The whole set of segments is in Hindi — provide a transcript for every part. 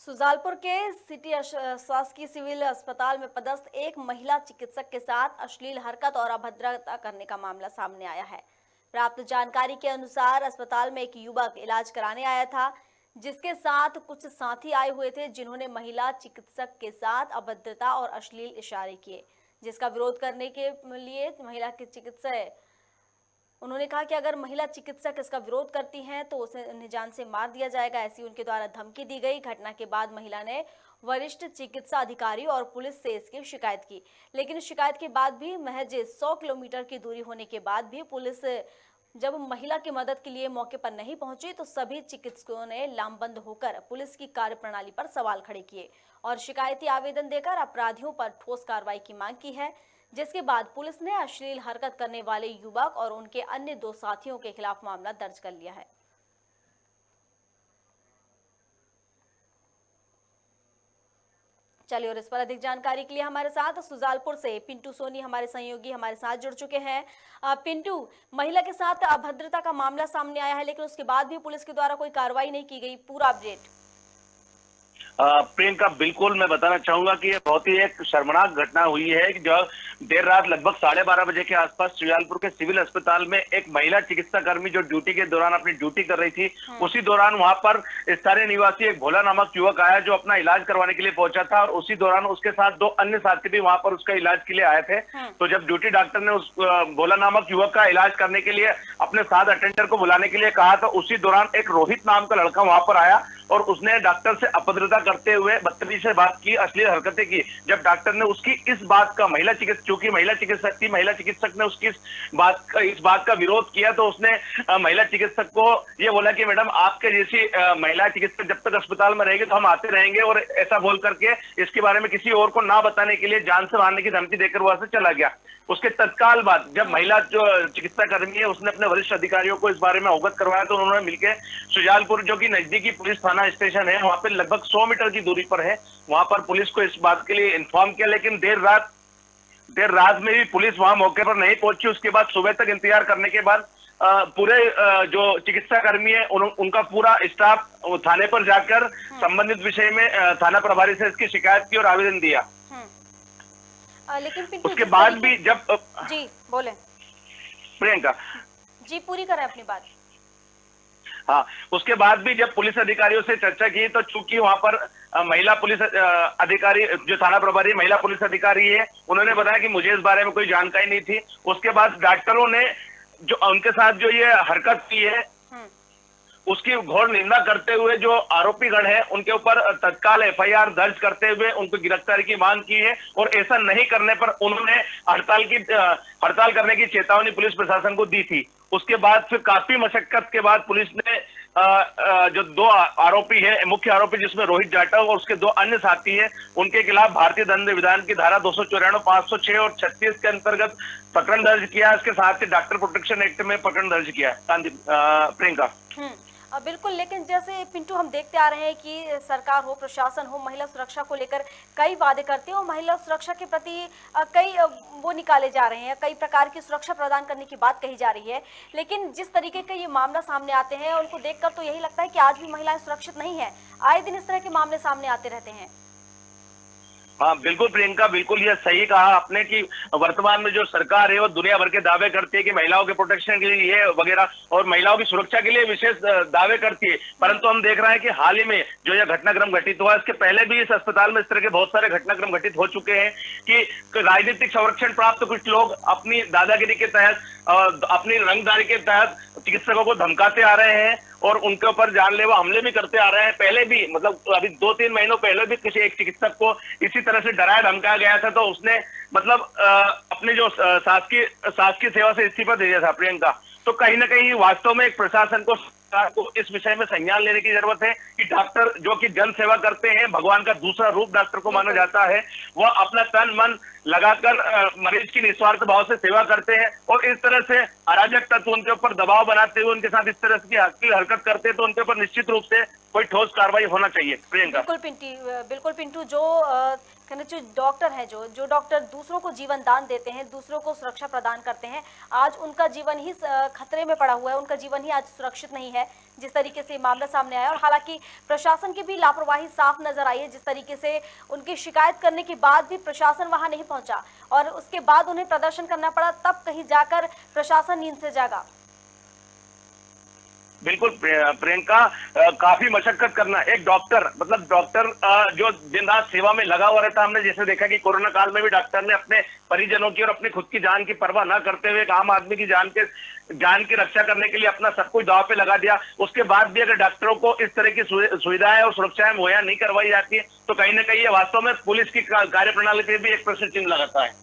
सुजालपुर के शासकीय सिविल अस्पताल में पदस्थ एक महिला चिकित्सक के साथ अश्लील हरकत और अभद्रता करने का मामला सामने आया है। प्राप्त जानकारी के अनुसार अस्पताल में एक युवक इलाज कराने आया था, जिसके साथ कुछ साथी आए हुए थे, जिन्होंने महिला चिकित्सक के साथ अभद्रता और अश्लील इशारे किए, जिसका विरोध करने के लिए महिला की चिकित्सक उन्होंने कहा कि अगर महिला चिकित्सक इसका विरोध करती हैं तो उन्हें जान से मार दिया जाएगा, ऐसी उनके द्वारा धमकी दी गई। घटना के बाद महिला ने वरिष्ठ चिकित्सा अधिकारी और पुलिस से इसकी शिकायत की, लेकिन शिकायत के बाद भी महज 100 किलोमीटर की दूरी होने के बाद भी पुलिस जब महिला की मदद के लिए मौके पर नहीं पहुंची तो सभी चिकित्सकों ने लामबंद होकर पुलिस की कार्यप्रणाली पर सवाल खड़े किए और शिकायती आवेदन देकर अपराधियों पर ठोस कार्रवाई की मांग की है, जिसके बाद पुलिस ने अश्लील हरकत करने वाले युवक और उनके अन्य 2 साथियों के खिलाफ मामला दर्ज कर लिया है। चलिए, और इस पर अधिक जानकारी के लिए हमारे साथ सुजालपुर से पिंटू सोनी हमारे सहयोगी हमारे साथ जुड़ चुके हैं। पिंटू, महिला के साथ अभद्रता का मामला सामने आया है, लेकिन उसके बाद भी पुलिस के द्वारा कोई कार्रवाई नहीं की गई, पूरा अपडेट। प्रियंका, बिल्कुल मैं बताना चाहूंगा कि ये बहुत ही एक शर्मनाक घटना हुई है कि जो देर रात लगभग 12:30 बजे के आसपास सुजालपुर के सिविल अस्पताल में एक महिला चिकित्सा कर्मी जो ड्यूटी के दौरान अपनी ड्यूटी कर रही थी, उसी दौरान वहां पर स्थानीय निवासी एक भोला नामक युवक आया जो अपना इलाज करवाने के लिए पहुंचा था और उसी दौरान उसके साथ 2 अन्य साथी भी वहां पर उसका इलाज के लिए आए थे। तो जब ड्यूटी डॉक्टर ने उस भोला नामक युवक का इलाज करने के लिए अपने साथ अटेंडर को बुलाने के लिए कहा तो उसी दौरान एक रोहित नाम का लड़का वहां पर आया और उसने डॉक्टर से अभद्रता करते हुए बदतमीजी से बात की, अश्लील हरकतें की। जब डॉक्टर ने उसकी इस बात का चूंकि महिला चिकित्सक ने उसकी इस बात का विरोध किया तो उसने महिला चिकित्सक को ये बोला कि मैडम, आपके जैसी महिला चिकित्सक जब तक अस्पताल में रहेगी तो हम आते रहेंगे, और ऐसा बोल करके इसके बारे में किसी और को ना बताने के लिए जान से मारने की धमकी देकर वहां से चला गया। उसके तत्काल बाद जब महिला जो चिकित्सा कर्मी है उसने अपने वरिष्ठ अधिकारियों को इस बारे में अवगत करवाया तो उन्होंने मिलकर सुजालपुर, जो कि नजदीकी पुलिस थाना स्टेशन है, वहां पे लगभग 100 मीटर की दूरी पर है, वहां पर पुलिस को इस बात के लिए इन्फॉर्म किया। लेकिन देर रात में भी पुलिस वहां मौके पर नहीं पहुंची। उसके बाद सुबह तक इंतजार करने के बाद पूरे जो चिकित्सा कर्मी है उनका पूरा स्टाफ थाने पर जाकर संबंधित विषय में थाना प्रभारी से इसकी शिकायत की और आवेदन दिया। लेकिन उसके बाद भी जब जी बोले प्रियंका जी पूरी करें अपनी बात। हाँ, उसके बाद भी जब पुलिस अधिकारियों से चर्चा की तो चूंकि वहां पर महिला पुलिस अधिकारी, जो थाना प्रभारी महिला पुलिस अधिकारी है, उन्होंने बताया कि मुझे इस बारे में कोई जानकारी नहीं थी। उसके बाद डॉक्टरों ने जो उनके साथ जो ये हरकत की है उसकी घोर निंदा करते हुए जो आरोपी गण है उनके ऊपर तत्काल एफआईआर दर्ज करते हुए उनको गिरफ्तारी की मांग की है, और ऐसा नहीं करने पर उन्होंने हड़ताल करने की चेतावनी पुलिस प्रशासन को दी थी। उसके बाद फिर काफी मशक्कत के बाद पुलिस ने जो 2 आरोपी है, मुख्य आरोपी जिसमें रोहित जाटव और उसके 2 अन्य साथी है, उनके खिलाफ भारतीय दंड विधान की धारा 294, 506 और 36 के अंतर्गत प्रकरण दर्ज किया। इसके साथ ही डॉक्टर प्रोटेक्शन एक्ट में प्रकरण दर्ज किया। प्रियंका बिल्कुल, लेकिन जैसे पिंटू हम देखते आ रहे हैं कि सरकार हो, प्रशासन हो, महिला सुरक्षा को लेकर कई वादे करते हैं और महिला सुरक्षा के प्रति कई वो निकाले जा रहे हैं, कई प्रकार की सुरक्षा प्रदान करने की बात कही जा रही है, लेकिन जिस तरीके का ये मामला सामने आते हैं उनको देखकर तो यही लगता है कि आज भी महिलाएं सुरक्षित नहीं है। आए दिन इस तरह के मामले सामने आते रहते हैं। हाँ बिल्कुल प्रियंका, बिल्कुल ये सही कहा आपने कि वर्तमान में जो सरकार है वो दुनिया भर के दावे करती है कि महिलाओं के प्रोटेक्शन के लिए ये वगैरह और महिलाओं की सुरक्षा के लिए विशेष दावे करती है, परंतु हम देख रहे हैं कि हाल ही में जो यह घटनाक्रम घटित हुआ, इसके पहले भी इस अस्पताल में इस तरह के बहुत सारे घटनाक्रम घटित हो चुके हैं कि राजनीतिक संरक्षण प्राप्त कुछ लोग अपनी दादागिरी के तहत, अपनी रंगदारी के तहत चिकित्सकों को धमकाते आ रहे हैं और उनके ऊपर जानलेवा हमले भी करते आ रहे हैं। पहले भी मतलब अभी 2-3 महीनों पहले भी किसी एक चिकित्सक को इसी तरह से डराया धमकाया गया था, तो उसने मतलब अपने जो शासकीय सेवा से इस्तीफा दे दिया था। प्रियंका, तो कहीं ना कहीं वास्तव में एक प्रशासन को, सरकार को इस विषय में संज्ञान लेने की जरूरत है कि डॉक्टर जो कि जन सेवा करते हैं, भगवान का दूसरा रूप डॉक्टर को माना जाता है, वह अपना तन मन लगाकर मरीज की निस्वार्थ भाव से सेवा करते हैं और इस तरह से अराजक तत्व उनके ऊपर दबाव बनाते हुए उनके साथ इस तरह की हरकत करते हैं तो उनके ऊपर निश्चित रूप से कोई ठोस कार्रवाई होना चाहिए। प्रियंका। बिल्कुल पिंटू, जो कहने जो डॉक्टर हैं, जो डॉक्टर दूसरों को जीवन दान देते हैं, दूसरों को सुरक्षा प्रदान करते हैं, आज उनका जीवन ही खतरे में पड़ा हुआ है, उनका जीवन ही आज सुरक्षित नहीं है, जिस तरीके से मामला सामने आया। और हालांकि प्रशासन की भी लापरवाही साफ नजर आई है, जिस तरीके से उनकी शिकायत करने के बाद भी प्रशासन वहां नहीं पहुंचा और उसके बाद उन्हें प्रदर्शन करना पड़ा, तब कहीं जाकर प्रशासन नींद से जागा। बिल्कुल प्रियंका, काफी मशक्कत करना एक डॉक्टर, मतलब डॉक्टर जो दिन रात सेवा में लगा हुआ रहता। हमने जैसे देखा कि कोरोना काल में भी डॉक्टर ने अपने परिजनों की और अपनी खुद की जान की परवाह न करते हुए एक आम आदमी की जान की रक्षा करने के लिए अपना सब कुछ दांव पे लगा दिया। उसके बाद भी अगर डॉक्टरों को इस तरह की सुविधाएं और सुरक्षाएं मुहैया नहीं करवाई जाती है तो कहीं ना कहीं ये वास्तव में पुलिस की कार्यप्रणाली पे भी एक प्रश्न चिन्ह लगाता है।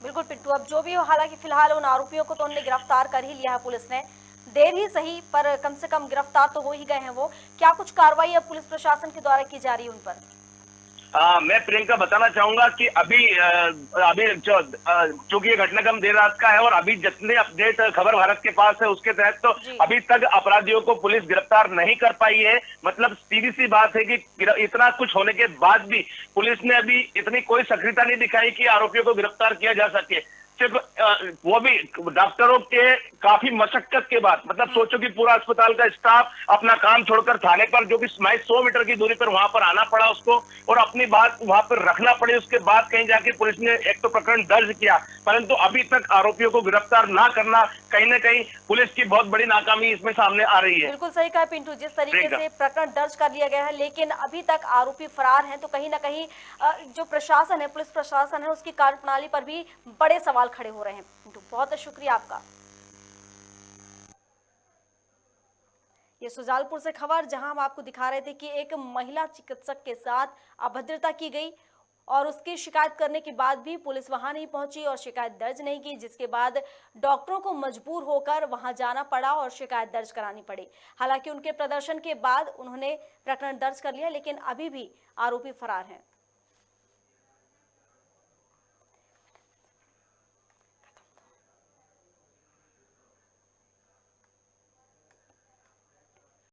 बिल्कुल पिंटू, अब जो भी हो, हालांकि फिलहाल उन आरोपियों को तो उन्होंने गिरफ्तार कर ही लिया है पुलिस ने, देर ही सही पर कम से कम गिरफ्तार तो हो ही गए हैं वो। क्या कुछ कार्रवाई अब पुलिस प्रशासन के द्वारा की जा रही है उन पर? मैं प्रियंका बताना चाहूंगा कि अभी चूंकि ये घटनाक्रम देर रात का है और अभी जितने अपडेट खबर भारत के पास है उसके तहत तो अभी तक अपराधियों को पुलिस गिरफ्तार नहीं कर पाई है। मतलब सीधी सी बात है कि इतना कुछ होने के बाद भी पुलिस ने अभी इतनी कोई सक्रियता नहीं दिखाई कि आरोपियों को गिरफ्तार किया जा सके। सिर्फ वो भी डॉक्टरों के काफी मशक्कत के बाद, मतलब सोचो कि पूरा अस्पताल का स्टाफ अपना काम छोड़कर थाने पर, जो कि 100 मीटर की दूरी पर वहां पर आना पड़ा उसको और अपनी बात वहां पर रखना पड़ी। उसके बाद कहीं जाके पुलिस ने एक तो प्रकरण दर्ज किया, परंतु अभी तक आरोपियों को गिरफ्तार ना करना कहीं ना कहीं पुलिस की बहुत बड़ी नाकामी इसमें सामने आ रही है। बिल्कुल सही कहा पिंटू, जिस तरीके से प्रकरण दर्ज कर लिया गया है लेकिन अभी तक आरोपी फरार हैं, तो कहीं ना कहीं जो प्रशासन है, पुलिस प्रशासन है, उसकी कार्यप्रणाली पर भी बड़े सवाल खड़े हो रहे हैं। पिंटू, बहुत शुक्रिया आपका। ये सुजालपुर से खबर, जहां हम आपको दिखा रहे थे कि एक महिला चिकित्सक के साथ अभद्रता की गई और उसकी शिकायत करने के बाद भी पुलिस वहां नहीं पहुंची और शिकायत दर्ज नहीं की, जिसके बाद डॉक्टरों को मजबूर होकर वहां जाना पड़ा और शिकायत दर्ज करानी पड़ी। हालांकि उनके प्रदर्शन के बाद उन्होंने प्रकरण दर्ज कर लिया, लेकिन अभी भी आरोपी फरार हैं।